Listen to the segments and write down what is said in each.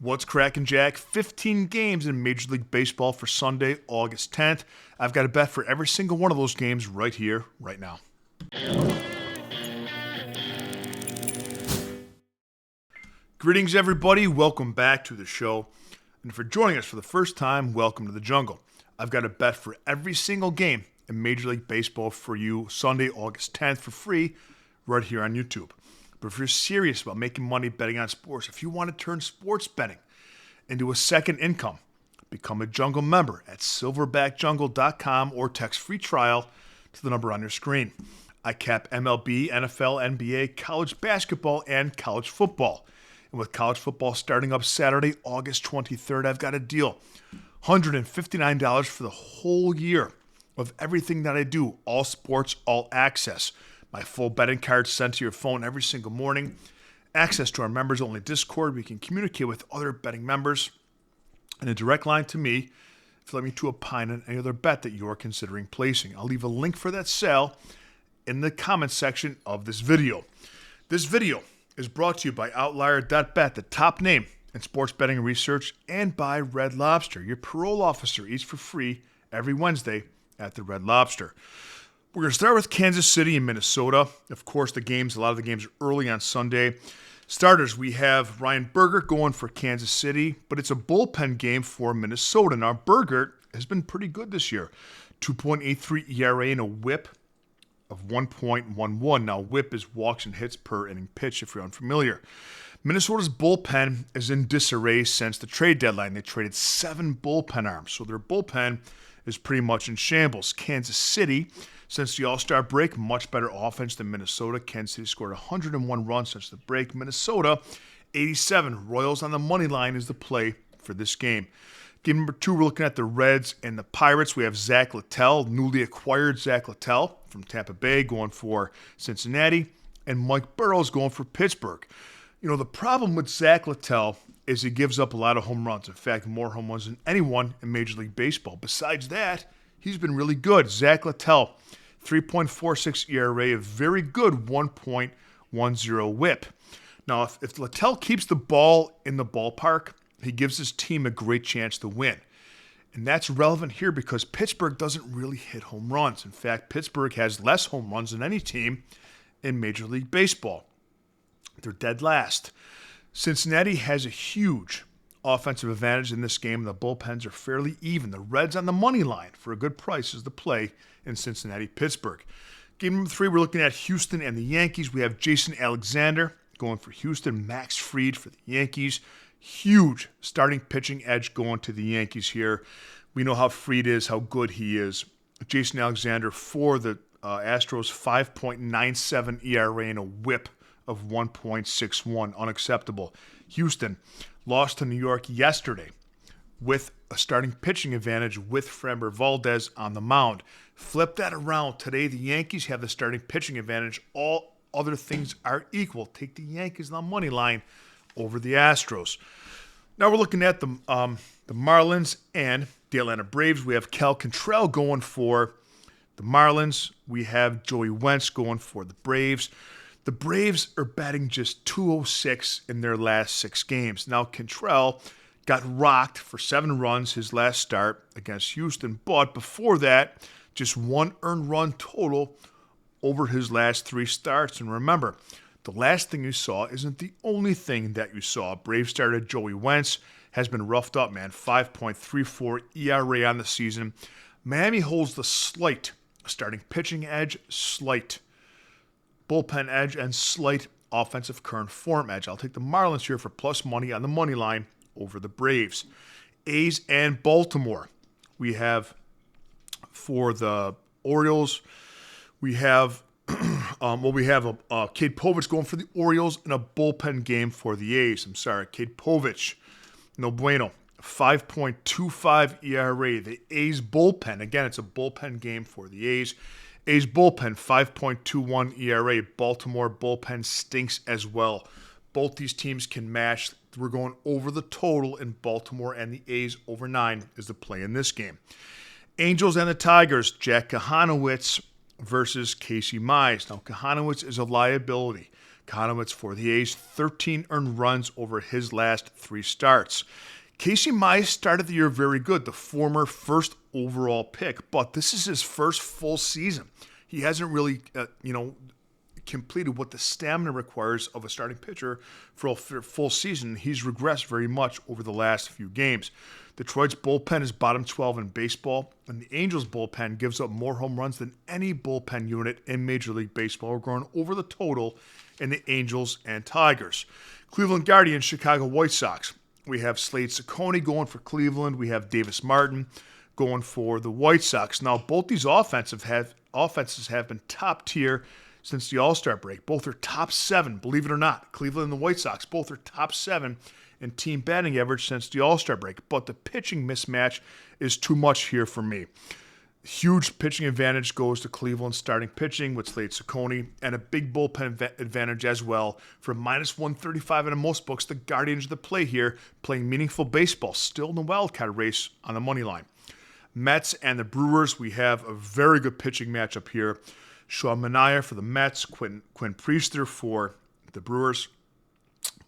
What's cracking, Jack? 15 games in Major League Baseball for Sunday, August 10th. I've got a bet for every single one of those games right here, right now. Greetings, everybody. Welcome back to the show. And for joining us for the first time, welcome to the jungle. I've got a bet for every single game in Major League Baseball for you Sunday, August 10th for free right here on YouTube. But if you're serious about making money betting on sports, if you want to turn sports betting into a second income, become a Jungle member at silverbackjungle.com or text free trial to the number on your screen. I cap MLB, NFL, NBA, college basketball, and college football. And with college football starting up Saturday, August 23rd, I've got a deal. $159 for the whole year of everything that I do, all sports, all access. My full betting card sent to your phone every single morning. Access to our members-only Discord. We can communicate with other betting members. And a direct line to me if you let me to opine on any other bet that you are considering placing. I'll leave a link for that sale in the comments section of this video. This video is brought to you by Outlier.bet, the top name in sports betting research, and by Red Lobster. Your parole officer eats for free every Wednesday at the Red Lobster. We're going to start with Kansas City and Minnesota. Of course, a lot of the games are early on Sunday. Starters, we have Ryan Berger going for Kansas City, but it's a bullpen game for Minnesota. Now, Berger has been pretty good this year. 2.83 ERA and a whip of 1.11. Now, whip is walks and hits per inning pitch if you're unfamiliar. Minnesota's bullpen is in disarray since the trade deadline. They traded 7 bullpen arms, so their bullpen is pretty much in shambles. Kansas City, since the All-Star break, much better offense than Minnesota. Kansas City scored 101 runs since the break. Minnesota, 87. Royals on the money line is the play for this game. Game number 2, we're looking at the Reds and the Pirates. We have Zach Littell, newly acquired Zach Littell from Tampa Bay, going for Cincinnati, and Mike Burrows going for Pittsburgh. You know, the problem with Zach Littell is he gives up a lot of home runs. In fact, more home runs than anyone in Major League Baseball. Besides that, he's been really good. Zach Littell, 3.46 ERA, a very good 1.10 whip. Now, if Littell keeps the ball in the ballpark, he gives his team a great chance to win. And that's relevant here because Pittsburgh doesn't really hit home runs. In fact, Pittsburgh has less home runs than any team in Major League Baseball. They're dead last. Cincinnati has a huge offensive advantage in this game. The bullpens are fairly even. The Reds on the money line for a good price is the play in Cincinnati-Pittsburgh. Game number 3, we're looking at Houston and the Yankees. We have Jason Alexander going for Houston, Max Fried for the Yankees. Huge starting pitching edge going to the Yankees here. We know how Fried is, how good he is. Jason Alexander for the Astros, 5.97 ERA and a whip of 1.61, unacceptable. Houston lost to New York yesterday with a starting pitching advantage with Framber Valdez on the mound. Flip that around. Today, the Yankees have the starting pitching advantage. All other things are equal. Take the Yankees on the money line over the Astros. Now we're looking at the Marlins and the Atlanta Braves. We have Cal Quantrill going for the Marlins. We have Joey Wentz going for the Braves. The Braves are batting just .206 in their last 6 games. Now, Quantrill got rocked for 7 runs his last start against Houston, but before that, just 1 earned run total over his last 3 starts. And remember, the last thing you saw isn't the only thing that you saw. Braves starter Joey Wentz has been roughed up, man. 5.34 ERA on the season. Miami holds the slight starting pitching edge, slight bullpen edge, and slight offensive current form edge. I'll take the Marlins here for plus money on the money line over the Braves. A's and Baltimore. We have for the Orioles, we have Cade Povich going for the Orioles in a bullpen game for the A's. Cade Povich, no bueno. 5.25 ERA. The A's bullpen, again, it's a bullpen game for the A's. A's bullpen, 5.21 ERA. Baltimore bullpen stinks as well. Both these teams can match. We're going over the total in Baltimore, and the A's over 9 is the play in this game. Angels and the Tigers, Jack Kahanowitz versus Casey Mize. Now, Kahanowitz is a liability. Conowitz for the A's, 13 earned runs over his last 3 starts. Casey Mize started the year very good, the former first overall pick, but this is his first full season. He hasn't really, completed what the stamina requires of a starting pitcher for a full season. He's regressed very much over the last few games. Detroit's bullpen is bottom 12 in baseball, and the Angels' bullpen gives up more home runs than any bullpen unit in Major League Baseball. We're going over the total in the Angels and Tigers. Cleveland Guardians, Chicago White Sox. We have Slade Cecconi going for Cleveland. We have Davis Martin going for the White Sox. Now, both these offenses have been top tier since the All-Star break. Both are top 7, believe it or not. Cleveland and the White Sox, both are top 7 in team batting average since the All-Star break. But the pitching mismatch is too much here for me. Huge pitching advantage goes to Cleveland starting pitching with Slade Cecconi, and a big bullpen advantage as well. For minus 135 in most books, the Guardians of the play here, playing meaningful baseball, still in the wild card race on the money line. Mets and the Brewers, we have a very good pitching matchup here. Sean Manaea for the Mets, Quinn Priester for the Brewers.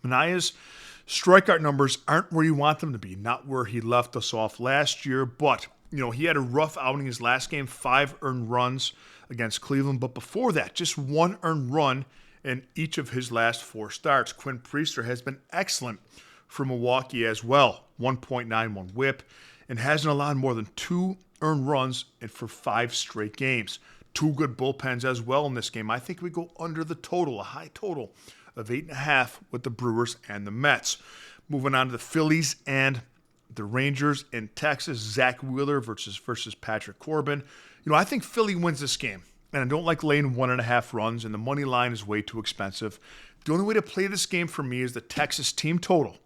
Manaea's strikeout numbers aren't where you want them to be, not where he left us off last year, but he had a rough outing his last game, 5 earned runs against Cleveland, but before that, just 1 earned run in each of his last 4 starts. Quinn Priester has been excellent for Milwaukee as well, 1.91 whip, and hasn't allowed more than 2 earned runs for 5 straight games. 2 good bullpens as well in this game. I think we go under the total, a high total of 8.5 with the Brewers and the Mets. Moving on to the Phillies and the Rangers in Texas. Zach Wheeler versus Patrick Corbin. I think Philly wins this game, and I don't like laying 1.5 runs, and the money line is way too expensive. The only way to play this game for me is the Texas team total,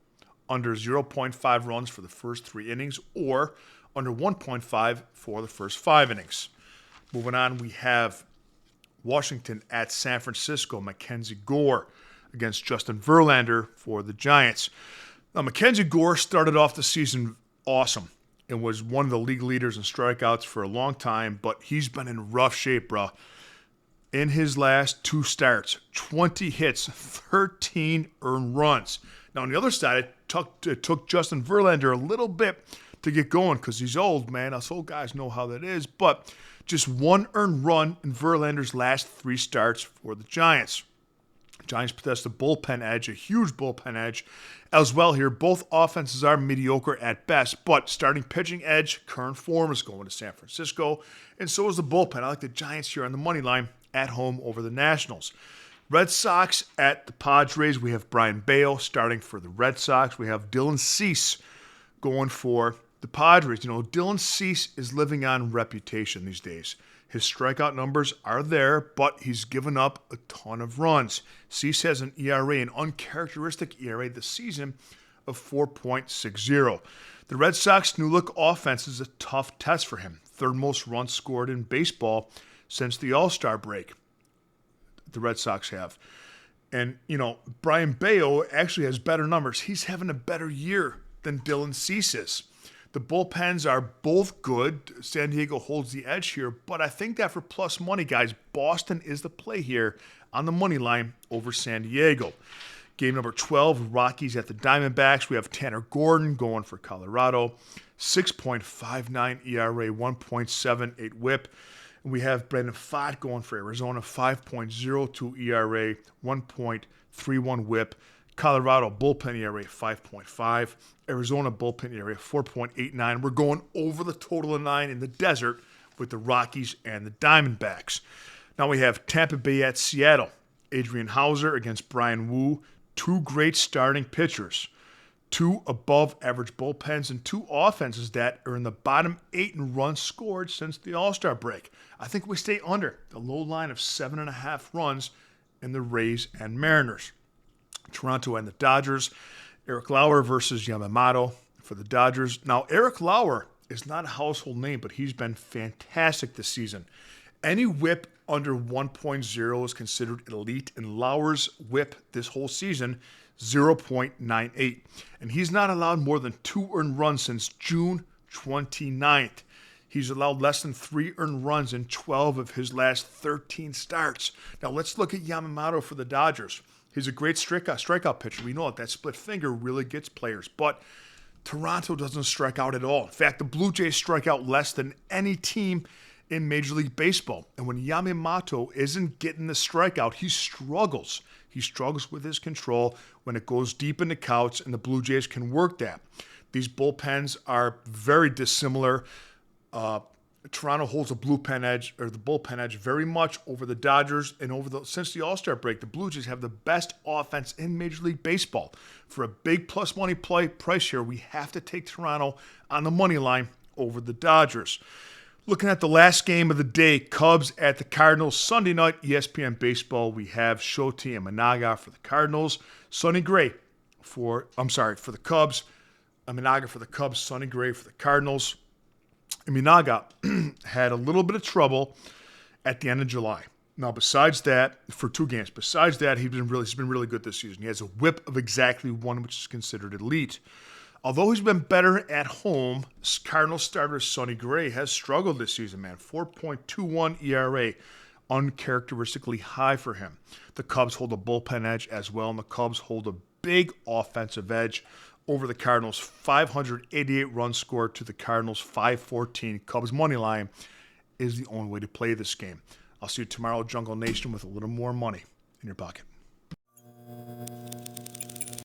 under 0.5 runs for the first 3 innings, or under 1.5 for the first 5 innings. Moving on, we have Washington at San Francisco. Mackenzie Gore against Justin Verlander for the Giants. Now, Mackenzie Gore started off the season awesome and was one of the league leaders in strikeouts for a long time, but he's been in rough shape, bro. In his last 2 starts, 20 hits, 13 earned runs. Now, on the other side, it took Justin Verlander a little bit to get going because he's old, man. Us old guys know how that is, but just 1 earned run in Verlander's last 3 starts for the Giants. Giants possess the bullpen edge, a huge bullpen edge as well here. Both offenses are mediocre at best, but starting pitching edge, current form is going to San Francisco, and so is the bullpen. I like the Giants here on the money line at home over the Nationals. Red Sox at the Padres. We have Brian Bale starting for the Red Sox. We have Dylan Cease going for the Padres. Dylan Cease is living on reputation these days. His strikeout numbers are there, but he's given up a ton of runs. Cease has an ERA, an uncharacteristic ERA this season of 4.60. The Red Sox new-look offense is a tough test for him. 3rd most runs scored in baseball since the All-Star break. The Red Sox have. And, Brian Bayo actually has better numbers. He's having a better year than Dylan Cease is. The bullpens are both good. San Diego holds the edge here, but I think that for plus money, guys, Boston is the play here on the money line over San Diego. Game number 12, Rockies at the Diamondbacks. We have Tanner Gordon going for Colorado, 6.59 ERA, 1.78 whip. And we have Brandon Pfaadt going for Arizona, 5.02 ERA, 1.31 whip. Colorado bullpen ERA 5.5. Arizona bullpen ERA 4.89. We're going over the total of 9 in the desert with the Rockies and the Diamondbacks. Now we have Tampa Bay at Seattle. Adrian Hauser against Brian Wu. 2 great starting pitchers. 2 above-average bullpens and 2 offenses that are in the bottom 8 in runs scored since the All-Star break. I think we stay under the low line of 7.5 runs in the Rays and Mariners. Toronto and the Dodgers. Eric Lauer versus Yamamoto for the Dodgers. Now, Eric Lauer is not a household name, but he's been fantastic this season. Any whip under 1.0 is considered elite, and Lauer's whip this whole season, 0.98. And he's not allowed more than 2 earned runs since June 29th. He's allowed less than 3 earned runs in 12 of his last 13 starts. Now, let's look at Yamamoto for the Dodgers. He's a great strikeout pitcher. We know that split finger really gets players. But Toronto doesn't strike out at all. In fact, the Blue Jays strike out less than any team in Major League Baseball. And when Yamamoto isn't getting the strikeout, he struggles. He struggles with his control when it goes deep into counts, and the Blue Jays can work that. These bullpens are very dissimilar. Toronto holds the bullpen edge very much over the Dodgers, and since the All-Star break, the Blue Jays have the best offense in Major League Baseball. For a big plus money price here, we have to take Toronto on the money line over the Dodgers. Looking at the last game of the day, Cubs at the Cardinals. Sunday night, ESPN Baseball, we have Shoti and Managa for the Cardinals. Sonny Gray for the Cubs. Managa for the Cubs, Sonny Gray for the Cardinals. Minaga had a little bit of trouble at the end of July. Now, besides that, for 2 games, he's been really good this season. He has a whip of exactly 1, which is considered elite. Although he's been better at home, Cardinals starter Sonny Gray has struggled this season, man. 4.21 ERA, uncharacteristically high for him. The Cubs hold a bullpen edge as well, and the Cubs hold a big offensive edge over the Cardinals. 588 runs scored to the Cardinals, 514. Cubs money line is the only way to play this game. I'll see you tomorrow, Jungle Nation, with a little more money in your pocket.